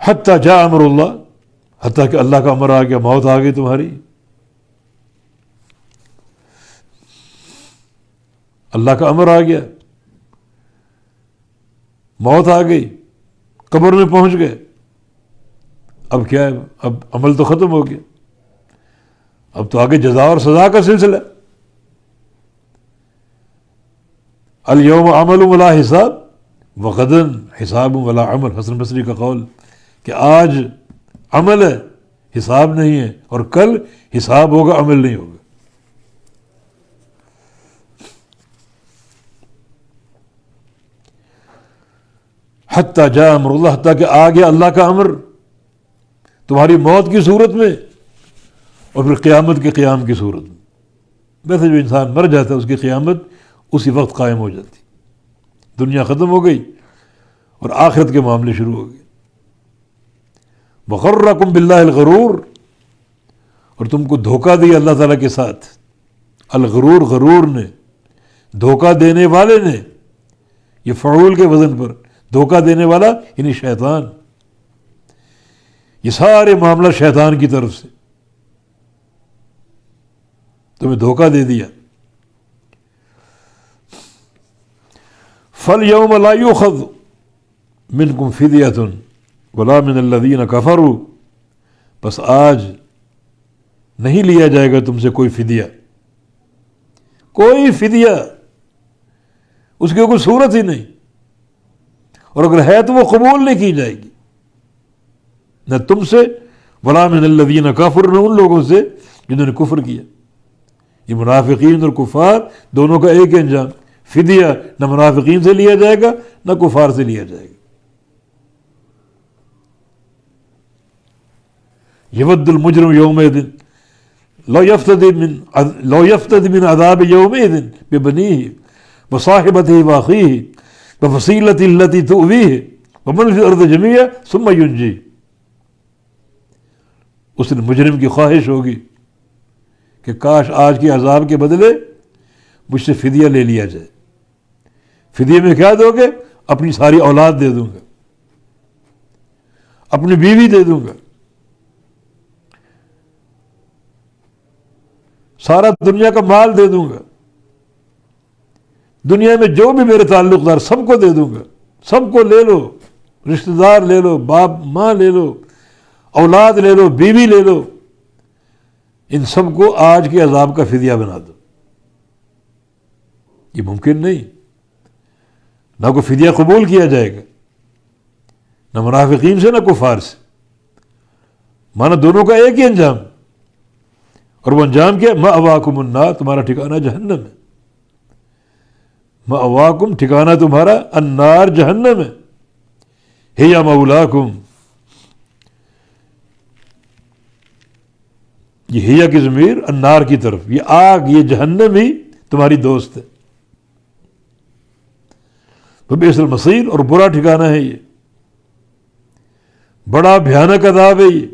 حتیٰ جاء امر اللہ، حتیٰ کہ اللہ کا امر آ گیا، موت آ گئی تمہاری، اللہ کا امر آ گیا، موت آ گئی، قبر میں پہنچ گئے، اب کیا ہے؟ اب عمل تو ختم ہو گیا، اب تو آگے جزا اور سزا کا سلسلہ۔ الیوم عمل ولا حساب وغدا حساب ولا عمل، حسن بصری کا قول کہ آج عمل ہے، حساب نہیں ہے، اور کل حساب ہوگا، عمل نہیں ہوگا۔ حتیٰ جاء امر اللہ، حتیٰ کہ آ گیا اللہ کا امر تمہاری موت کی صورت میں اور پھر قیامت کے قیام کی صورت میں۔ ویسے جو انسان مر جاتا ہے اس کی قیامت اسی وقت قائم ہو جاتی، دنیا ختم ہو گئی اور آخرت کے معاملے شروع ہو گئے۔ وغرکم باللہ الغرور، اور تم کو دھوکہ دیا اللہ تعالیٰ کے ساتھ، الغرور، غرور نے، دھوکہ دینے والے نے، یہ فعول کے وزن پر، دھوکہ دینے والا یعنی شیطان، یہ سارے معاملہ شیطان کی طرف سے تمہیں دھوکہ دے دیا۔ فَالْيَوْمَ لَا يُؤْخَذُ مِنْكُمْ فِدْيَةٌ وَلَا مِنَ الَّذِينَ كَفَرُوا، بس آج نہیں لیا جائے گا تم سے کوئی فدیہ، کوئی فدیہ، اس کی کوئی صورت ہی نہیں، اور اگر ہے تو وہ قبول نہیں کی جائے گی، نہ تم سے، وَلَا مِنَ الَّذِينَ كَفَرُوا، نہ ان لوگوں سے جنہوں نے کفر کیا۔ یہ منافقین اور کفار دونوں کا ایک ہی انجام، فدیہ نہ منافقین سے لیا جائے گا نہ کفار سے لیا جائے گا۔ یود المجرم یومئذ لو یفتدی من عذاب یومئذ ببنیہ وصاحبتہ واخیہ وفصیلتہ التی تؤویہ ومن فی الارض جمیعا ثم ینجیہ۔ اس دن مجرم کی خواہش ہوگی کہ کاش آج کے عذاب کے بدلے مجھ سے فدیہ لے لیا جائے۔ فدیے میں کیا دو گے؟ اپنی ساری اولاد دے دوں گا، اپنی بیوی دے دوں گا، سارا دنیا کا مال دے دوں گا، دنیا میں جو بھی میرے تعلق دار سب کو دے دوں گا، سب کو لے لو، رشتہ دار لے لو، باپ ماں لے لو، اولاد لے لو، بیوی لے لو، ان سب کو آج کے عذاب کا فدیہ بنا دو۔ یہ ممکن نہیں، نہ کوئی فدیہ قبول کیا جائے گا، نہ منافقین سے نہ کفار سے، مانا دونوں کا ایک ہی انجام، اور وہ انجام کیا؟ مأواکم النار، تمہارا ٹھکانہ جہنم ہے، مأواکم ٹھکانہ تمہارا النار جہنم ہے، ہی مولاکم، یہ ہیا کی ضمیر النار کی طرف، یہ آگ، یہ جہنم ہی تمہاری دوست ہے۔ وبئس المصیر، اور برا ٹھکانہ ہے یہ، بڑا بھیانک عذاب ہے یہ۔